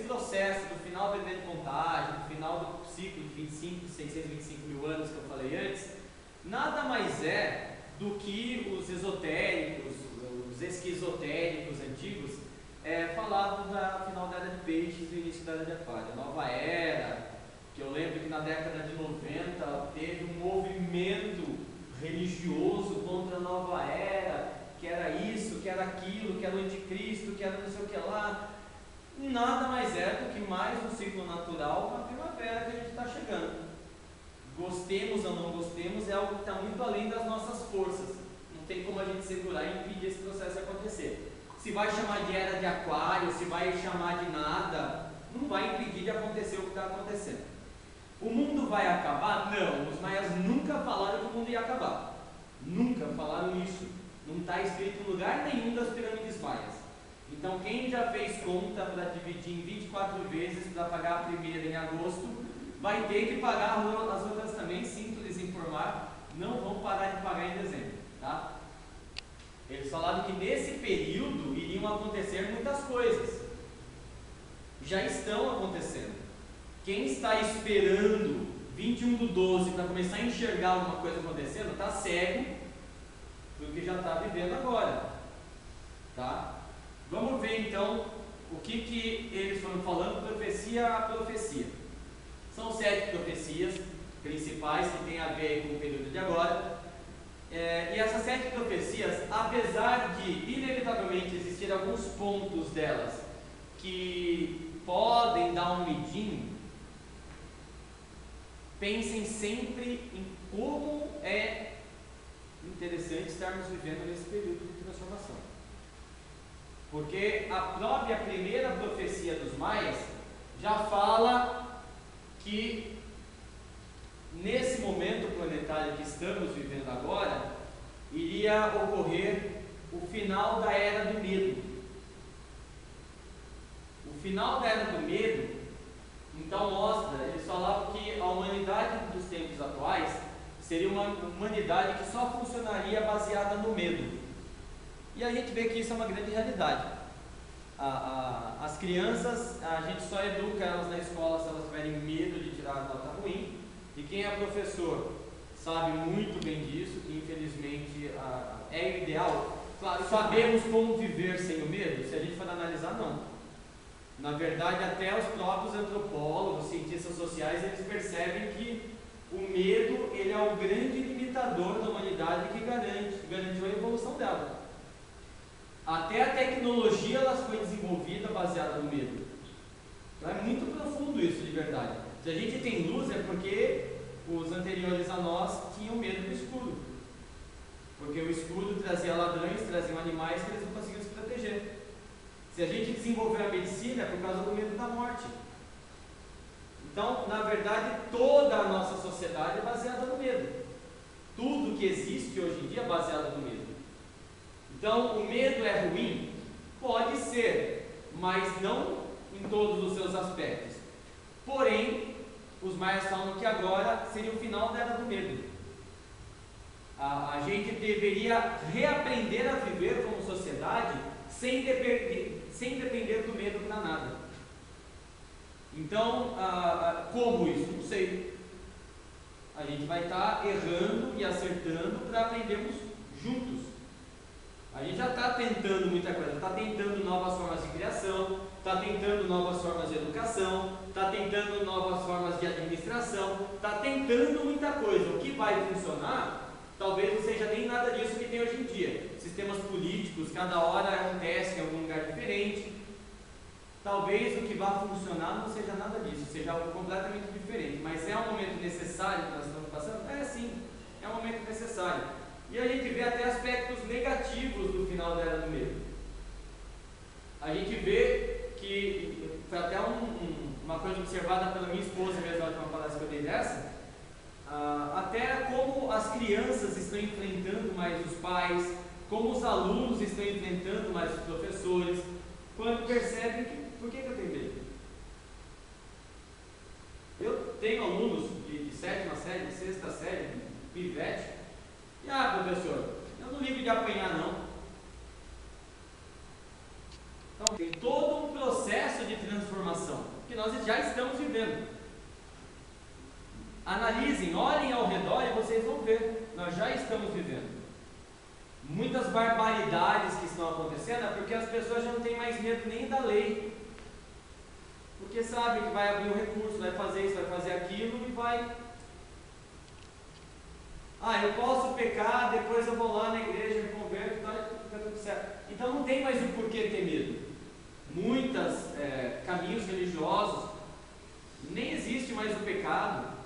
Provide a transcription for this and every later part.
processo do final da grande contagem, do final do ciclo de 625 mil anos que eu falei antes, nada mais é do que os esotéricos, os esquizotéricos antigos falavam do final da era de peixes e início da era de aquário, a nova era, que eu lembro que na década de 90 teve um movimento religioso contra a nova era, que era isso, que era aquilo, que era o anticristo, que era não sei o que lá. Nada mais é do que mais um ciclo natural com a primavera que a gente está chegando. Gostemos ou não gostemos, é algo que está muito além das nossas forças. Não tem como a gente segurar e impedir esse processo de acontecer. Se vai chamar de era de aquário, se vai chamar de nada, não vai impedir de acontecer o que está acontecendo. O mundo vai acabar? Não, os maias nunca falaram que o mundo ia acabar. Nunca falaram isso. Não está escrito em lugar nenhum das pirâmides maias. Então quem já fez conta para dividir em 24 vezes para pagar a primeira em agosto, vai ter que pagar as outras também, sinto lhes informar, não vão parar de pagar em dezembro, tá? Eles falaram que nesse período iriam acontecer muitas coisas. Já estão acontecendo. Quem está esperando 21/12 para começar a enxergar alguma coisa acontecendo, está cego do que já está vivendo agora, tá? Vamos ver então o que eles foram falando, profecia a profecia. São 7 profecias principais que têm a ver com o período de agora. E essas 7 profecias, apesar de inevitavelmente existir alguns pontos delas que podem dar um medinho, pensem sempre em como é interessante estarmos vivendo nesse período de transformação. Porque a própria primeira profecia dos maias já fala que nesse momento planetário que estamos vivendo agora, iria ocorrer o final da Era do Medo. O final da Era do Medo, então mostra, eles falavam que a humanidade dos tempos atuais seria uma humanidade que só funcionaria baseada no medo. E a gente vê que isso é uma grande realidade. As crianças, a gente só educa elas na escola se elas tiverem medo de tirar nota ruim. E quem é professor sabe muito bem disso, que infelizmente é o ideal. Claro, sabemos como viver sem o medo? Se a gente for analisar, não. Na verdade, até os próprios antropólogos, cientistas sociais, eles percebem que o medo ele é o grande limitador da humanidade que garantiu a evolução dela. Até a tecnologia ela foi desenvolvida baseada no medo. Então é muito profundo isso de verdade. Se a gente tem luz é porque os anteriores a nós tinham medo do escuro. Porque o escuro trazia ladrões, trazia animais que eles não conseguiam se proteger. Se a gente desenvolveu a medicina é por causa do medo da morte. Então, na verdade, toda a nossa sociedade é baseada no medo. Tudo que existe hoje em dia é baseado no medo. Então, o medo é ruim? Pode ser, mas não em todos os seus aspectos. Porém, os maias falam que agora seria o final da Era do Medo. A gente deveria reaprender a viver como sociedade sem depender do medo para nada. Então, como isso? Não sei. A gente vai estar errando e acertando para aprendermos juntos. A gente já está tentando muita coisa, está tentando novas formas de criação, está tentando novas formas de educação, está tentando novas formas de administração, está tentando muita coisa. O que vai funcionar, talvez não seja nem nada disso que tem hoje em dia. Sistemas políticos, cada hora é um teste em algum lugar diferente. Talvez o que vá funcionar não seja nada disso, seja algo completamente diferente. Mas é um momento necessário que nós estamos passando? É sim, é um momento necessário. E a gente vê até aspectos negativos do final da Era do Medo. A gente vê que foi até uma coisa observada pela minha esposa mesmo na última palestra que eu dei dessa, até como as crianças estão enfrentando mais os pais, como os alunos estão enfrentando mais os professores, quando percebem que, por que eu tenho medo? Eu tenho alunos de 7ª série, de 6ª série, pivete, e professor, eu não ligo de apanhar não. Então tem todo um processo de transformação. barbaridades que estão acontecendo é porque as pessoas já não têm mais medo nem da lei. Porque sabe que vai abrir um recurso, vai fazer isso, vai fazer aquilo e vai. Eu posso pecar, depois eu vou lá na igreja, me converto e tal, e fica tudo certo. Então não tem mais o porquê ter medo. Muitos caminhos religiosos, nem existe mais o pecado.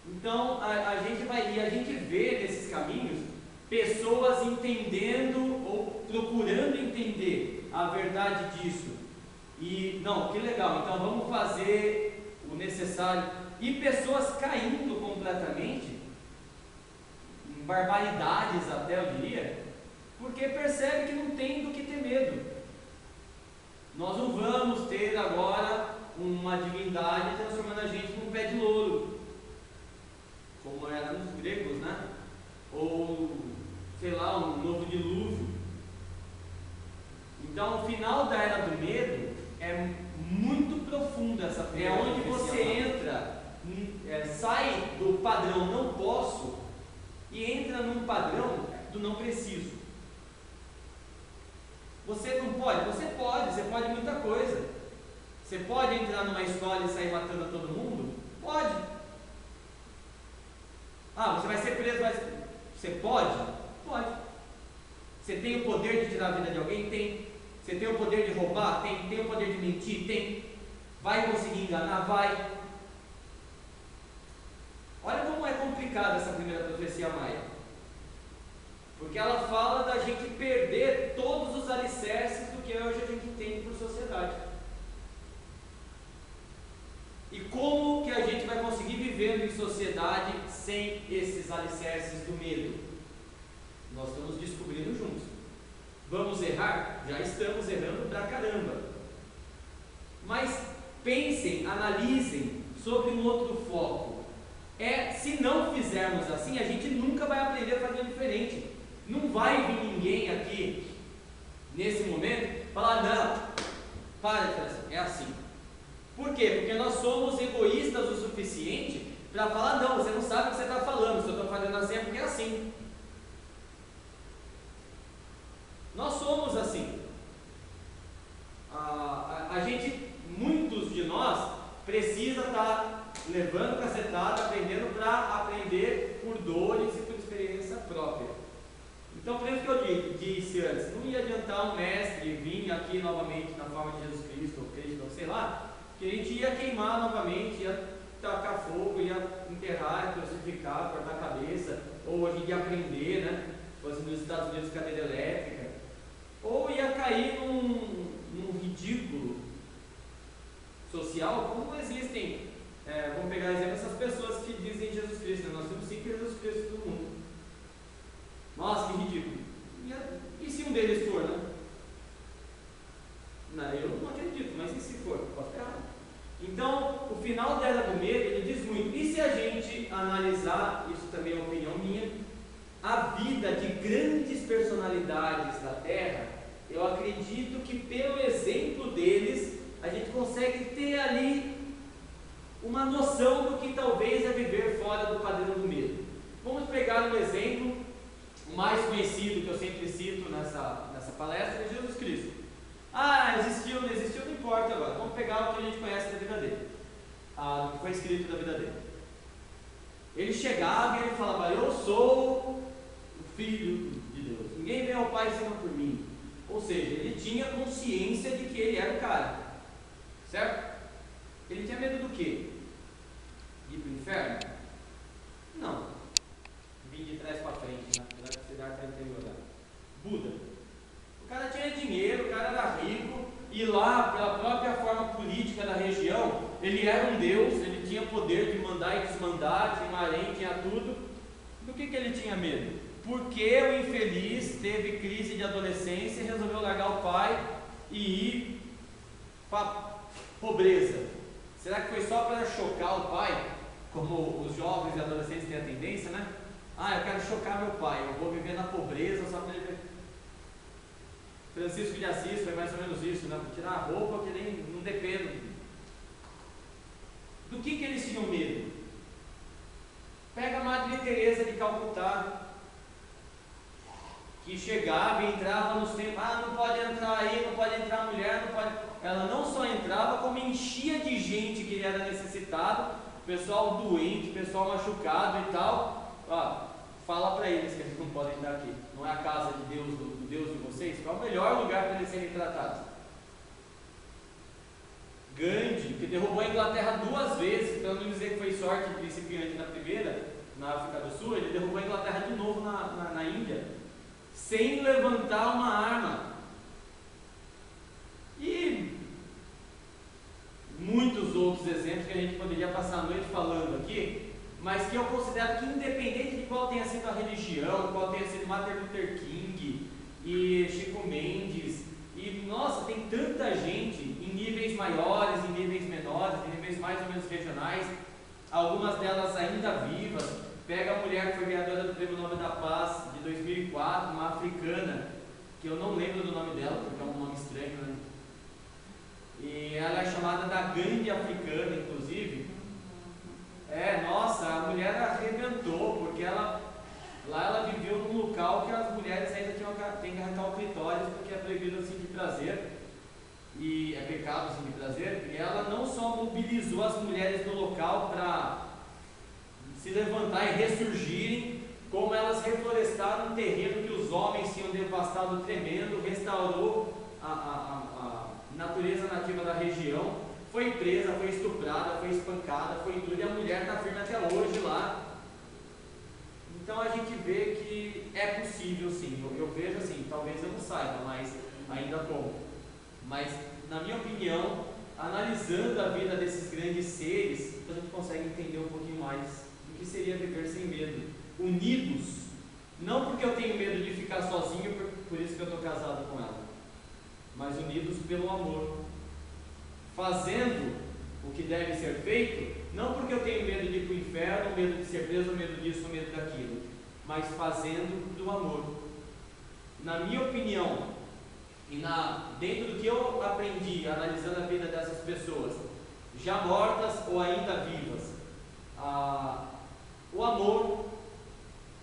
Então a gente vê nesses caminhos pessoas entendendo ou procurando entender a verdade disso. E não, que legal, então vamos fazer o necessário. E pessoas caindo completamente, em barbaridades até eu diria, porque percebe que não tem do que ter medo. Nós não vamos ter agora uma divindade transformando a gente num pé de louro, como era nos gregos, né? Ou, sei lá, um novo dilúvio. Então, o final da Era do Medo é muito profundo essa primeira. É onde você entra, sai do padrão não posso e entra num padrão do não preciso. Você não pode? Você pode muita coisa. Você pode entrar numa escola e sair matando todo mundo? Pode. Você vai ser preso, mas você pode? Pode. Você tem o poder de tirar a vida de alguém? Tem. Você tem o poder de roubar? Tem. Tem o poder de mentir? Tem. Vai conseguir enganar? Vai. Olha como é complicada essa primeira profecia maia. Porque ela fala da gente perder todos os alicerces do que hoje a gente tem por sociedade. E como que a gente vai conseguir viver em sociedade sem esses alicerces do medo? Nós estamos descobrindo juntos. Vamos errar? Já estamos errando pra caramba. Mas pensem, analisem sobre um outro foco. Se não fizermos assim, a gente nunca vai aprender a fazer diferente. Não vai vir ninguém aqui, nesse momento, falar, não, para de fazer assim, é assim. Por quê? Porque nós somos egoístas o suficiente para falar, não, você não sabe o que você está falando, se eu estou fazendo assim é porque é assim. Nós somos assim. A gente, muitos de nós, precisa estar levando cacetada, aprendendo para aprender por dores e por experiência própria. Então, por isso que eu disse antes, não ia adiantar um mestre vir aqui novamente na forma de Jesus Cristo, ou Cristo, ou sei lá, que a gente ia queimar novamente, ia tacar fogo, ia enterrar, crucificar, cortar a cabeça, ou a gente ia aprender, né? Fosse nos Estados Unidos cadeira elétrica, ou ia cair num ridículo social, como existem, vamos pegar exemplo, essas pessoas que dizem Jesus Cristo, né? Nós temos 5 Jesus Cristo do mundo. Nossa, que ridículo. E se um deles for, né? Não, eu não acredito, mas e se for? Pode estar errado. Então, o final da Era do Medo, ele diz muito. E se a gente analisar, isso também é uma opinião minha, a vida de grandes personalidades da Terra, eu acredito que pelo exemplo deles, a gente consegue ter ali uma noção do que talvez é viver fora do padrão do medo. Vamos pegar um exemplo, o mais conhecido que eu sempre cito nessa palestra, é Jesus Cristo. Existiu, não existiu, não importa agora. Vamos pegar o que a gente conhece da vida dele, o que foi escrito da vida dele. Ele chegava e ele falava, eu sou o Filho de Deus, ninguém vem ao Pai senão por mim. Ou seja, ele tinha consciência de que ele era o cara, certo? Ele tinha medo do quê? De ir para o inferno? Não. Vim de trás para frente, né? Apesar de cidade está interiorada. Buda. O cara tinha dinheiro, o cara era rico, e lá, pela própria forma política da região, ele era um deus, ele tinha poder de mandar e desmandar, tinha um harém, tinha tudo. Do que ele tinha medo? Porque o infeliz teve crise de adolescência e resolveu largar o pai e ir para pobreza. Será que foi só para chocar o pai, como os jovens e adolescentes têm a tendência, né? Eu quero chocar meu pai, eu vou viver na pobreza só para ele. Francisco de Assis foi mais ou menos isso, né? Vou tirar a roupa que nem não dependo. Do que eles tinham medo? Pega a Madre Teresa de Calcutá. que chegava e entrava nos templos, não pode entrar aí, não pode entrar mulher, não pode. Ela não só entrava, como enchia de gente que era necessitado, pessoal doente, pessoal machucado e tal. Fala para eles que eles não podem estar aqui. Não é a casa de Deus, do Deus de vocês? Qual é o melhor lugar para eles serem tratados? Gandhi, que derrubou a Inglaterra 2 vezes, para não dizer que foi sorte de principiante na primeira, na África do Sul, ele derrubou a Inglaterra de novo na Índia, sem levantar uma arma. E muitos outros exemplos que a gente poderia passar a noite falando aqui, mas que eu considero que, independente de qual tenha sido a religião, qual tenha sido Martin Luther King e Chico Mendes, e nossa, tem tanta gente em níveis maiores, em níveis menores, em níveis mais ou menos regionais, algumas delas ainda vivas. Pega a mulher que foi ganhadora do Prêmio Nobel da Paz de 2004, uma africana, que eu não lembro do nome dela, porque é um nome estranho, né? E ela é chamada da Gandhi africana, inclusive. Nossa, a mulher arrebentou, porque lá ela viveu num local que as mulheres ainda têm que arrancar o clitóris, porque é proibido assim de prazer, e é pecado assim de prazer, e ela não só mobilizou as mulheres no local para se levantar e ressurgirem, como elas reflorestaram um terreno que os homens tinham devastado tremendo, restaurou a natureza nativa da região, foi presa, foi estuprada, foi espancada, foi tudo, e a mulher está firme até hoje lá. Então a gente vê que é possível sim, eu vejo assim, talvez eu não saiba, mas ainda como. Mas, na minha opinião, analisando a vida desses grandes seres, a gente consegue entender um pouquinho mais do que seria viver sem medo, unidos, não porque eu tenho medo de ficar sozinho, por isso que eu estou casado com ela, mas unidos pelo amor, fazendo o que deve ser feito, não porque eu tenho medo de ir para o inferno, medo de ser preso, medo disso, medo daquilo, mas fazendo do amor. Na minha opinião, e dentro do que eu aprendi analisando a vida dessas pessoas, já mortas ou ainda vivas, o amor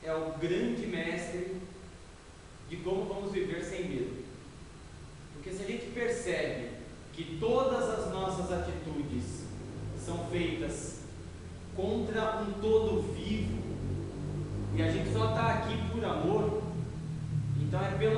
é o grande mestre de como vamos viver sem medo. Porque se a gente percebe que todas as nossas atitudes são feitas contra um todo vivo, e a gente só está aqui por amor, então é pelo